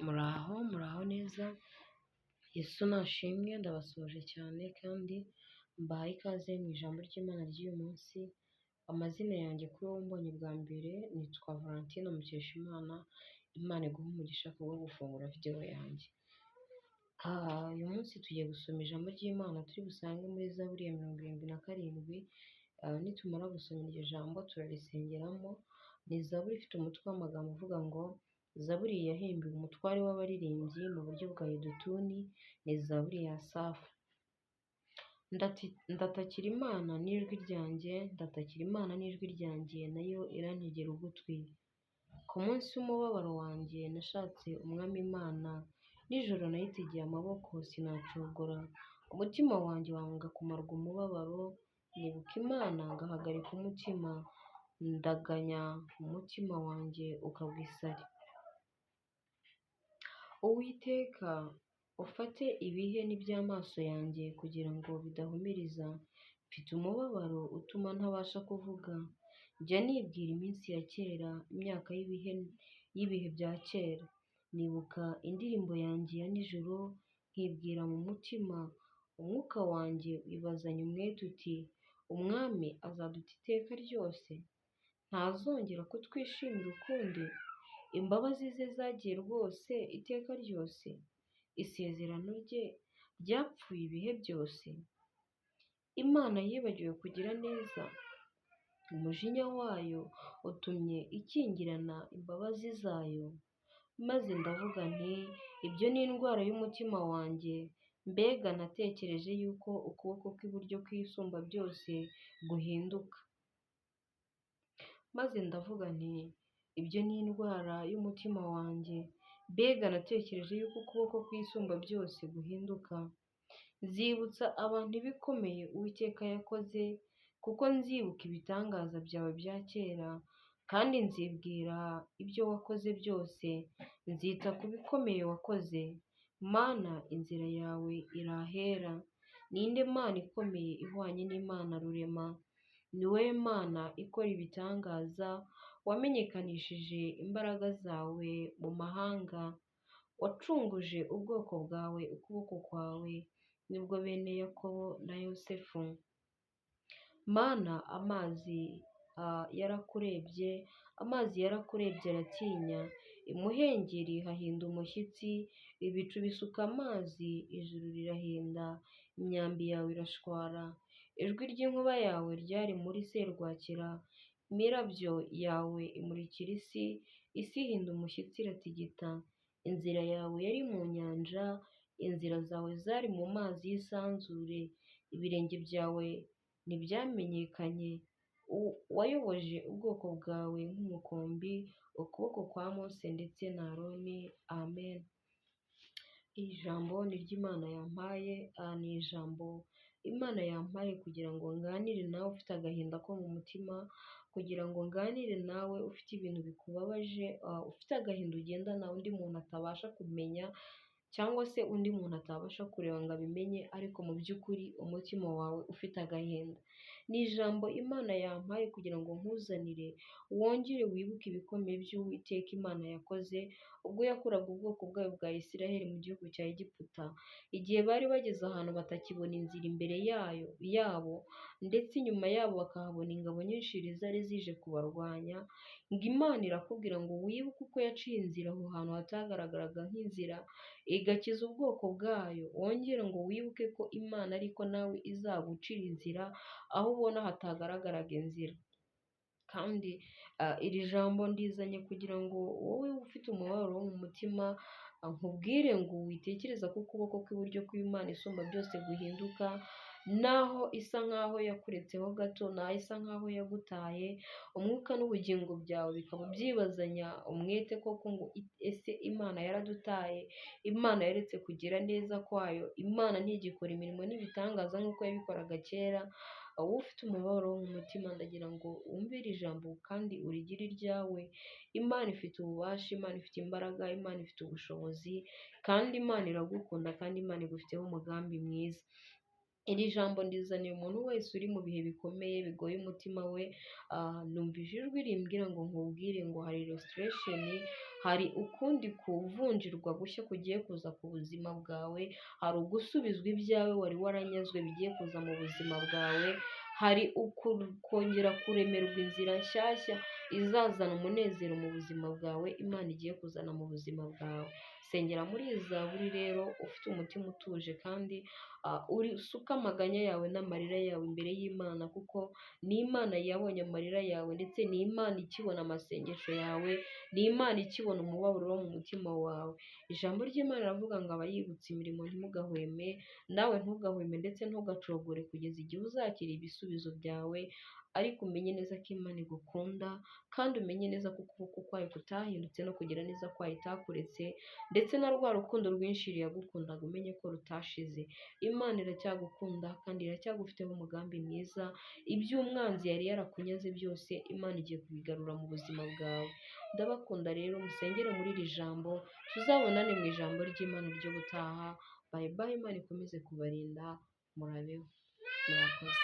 Muraho neza, Yesu nashimwe, ndabasuhuje cyane kandi mbahaye ikaze mu ijambo ry'Imana ry'uyu munsi. Amazina yanjye kuri wowe mbonye bwa mbere nitwa Valentine Mukeshimana. Imana iguhe umugisha kubwo gufungura video yanjye. Uyu munsi tugiye gusoma ijambo ry'Imana turi busange muri Zaburi ya 77. Nitumara gusoma iryo jambo turarisengeramo. Ni Zaburi ifite umutwe w'amagambo uvuga ngo Zaburi yahimbiwe umutware w'abaririmbyi mu buryo bwa Yedutuni. Ni Zaburi ya Asafu. Ndatakira Imana n'ijwi ryanjye, ndatakira Imana n'ijwi ryanjye, nayo irantegera ugutwi. Ku munsi w'umubabaro wanjye nashatse umwami Imana, nijoro nayitegeye amaboko sinacogora. Umutima wanjye wanga kumarwa umubabaro, nibuka Imana ngahagarika umutima, ndaganya umutima wanjye ukagwa isari. Uwiteka ufate ibihe n'iby'amaso yanjye kugira ngo bidahumiriza. Mfite umubabaro utuma ntabasha kuvuga. Njya nibwira iminsi ya kera, imyaka y'ibihe bya kera. Nibuka indirimbo yanjye ya nijoro, nkibwira mu mutima. Umwuka wanjye wibazanya umwete uti, umwami azaduta iteka ryose? Ntazongera kutwishimira ukundi? Imbabazi ze zagiye rwose iteka ryose? Isezerano rye ryapfuye ibihe byose? Imana yibagiwe kugira neza, umujinya wayo utumye ikingirana imbabazi zayo. Maze ndavuga nti, ibyo ni indwara y'umutima wanjye. Mbega natekereje yuko ukuboko kw'iburyo kw'Isumba byose guhinduka. Maze ndavuga nti, ibyo ni indwara y'umutima wanjye. Mbega natekereje yuko ukuboko kw'Isumba byose guhinduka. Nzibutsa abantu ibikomeye Uwiteka yakoze, kuko nzibuka ibitangaza byawe bya kera, kandi nzibwira ibyo wakoze byose. Nzita ku bikomeye wakoze. Mana, inzira yawe irahera. Ninde Mana ikomeye ihwanye n'Imana rurema? Ni wowe Mana ikora ibitangaza, wamenyekanishije imbaraga zawe mu mahanga. Wacunguje ubwoko bwawe ukuboko kwawe, nibwo bene Yakobo na Yosefu. Mana, amazi yarakurebye aratinya. Imuhengeri hahinda umushyitsi, ibicu bisuka amazi, ijuru rirahinda, imyambi yawe irashwara. Ijwi ry'inkuba yawe ryari muri serwakira, imirabyo yawe imurikira isi. Isi ihinda umushyitsi iratigita. Inzira yawe yari mu nyanja, inzira zawe zari mu mazi y'isanzure. Ibirenge byawe ntibyamenyekanye. Wayoboje ubwoko bwawe nk'umukumbi, ukuboko kwa Mose ndetse na Aroni. Amen. Iri jambo ni ry'Imana yampaye. Ni ijambo Imana yampaye kugira ngo nganire nawe ufite agahinda ko mu mutima, kugira ngo nganire nawe ufite ibintu bikubabaje, ufite agahinda ugendana undi muntu atabasha kumenya, cyangwa se undi muntu atabasha kureba ngo abimenye, ariko mu by'ukuri umutima wawe ufite agahinda. Ni ijambo Imana yampaye kugira ngo nkuzanire, wongere wibuke ibikomeye by'Uwiteka Imana yakoze ubwo yakuraga ubwoko bwayo bwa Isiraheli mu gihugu cya Egiputa, igihe bari bageze ahantu batakibona inzira imbere yabo, ndetse inyuma yabo bakahabona ingabo nyinshi zari zije kubarwanya. Ngo Imana irakubwira ngo wibuke uko yaciye inzira aho hantu hatagaragaraga nk'inzira, igakiza ubwoko bwayo. Wongere ngo wibuke ko Imana ariko nawe izagucira inzira aho ubona hatagaragaraga inzira. Kandi iri jambo ndizanye kugira ngo wowe ufite umubabaro wo mu mutima, nkubwire ngo witekereza ko ukuboko kw'iburyo kw'Imana Isumba byose guhinduka, naho isa nkaho yakuretseho gato, naho isa nkaho yagutaye, umwuka n'ubugingo byawe bikaba byibazanya umwete koko ngo ese Imana yaradutaye? Imana yaretse kugira neza kwayo? Imana ntigikora imirimo n'ibitangaza nk'uko yabikoraga kera? Wowe ufite umubabaro wo mu mutima, ndagira ngo wumve iri jambo kandi urigire iryawe. Imana ifite ububasha, Imana ifite imbaraga, Imana ifite ubushobozi, kandi Imana iragukunda, kandi Imana igufiteho umugambi mwiza. Iri jambo ndizaniye umuntu wese uri mu bihe bikomeye bigoye umutima we, numvise ijwi rimbwira ngo nkubwire ngo hari restoration, hari ukundi kuvunjirwa gushya kugiye kuza ku buzima bwawe, hari ugusubizwa ibyawe wari waranyazwe bigiye kuza mu buzima bwawe, hari kongera kuremerwa inzira nshyashya izazana umunezero mu buzima bwawe, Imana igiye kuzana mu buzima bwawe. Sengera muri iyi zaburi rero ufite umutima utuje kandi usuka amaganya yawe n'amarira yawe imbere y'Imana, kuko ni Imana yabonye amarira yawe ndetse ni Imana ikibona amasengesho yawe, ni Imana ikibona umubabaro wo mu mutima wawe. Ijambo ry'Imana riravuga ngo aba yibutse imirimo ntimugahweme, nawe ntugahweme ndetse ntugacogore kugeza igihe uzakira ibisubizo byawe, ariko umenye neza ko Imana igukunda kandi umenye neza ko ukuboko kwayo kutahindutse no kugira neza kwayo itakuretse, ndetse na rwa rukundo rwinshi yagukundaga umenye ko rutashize. Imana iracyagukunda kandi iracyagufiteho umugambi mwiza, ibyo umwanzi yari yarakunyaze byose Imana igiye kubigarura mu buzima bwawe. Ndabakunda rero musengere muri iri jambo, tuzabonane mu ijambo ry'Imana ryo gutaha. Bayi bayi, Imana ikomeze kubarinda, murabeho, murakoze.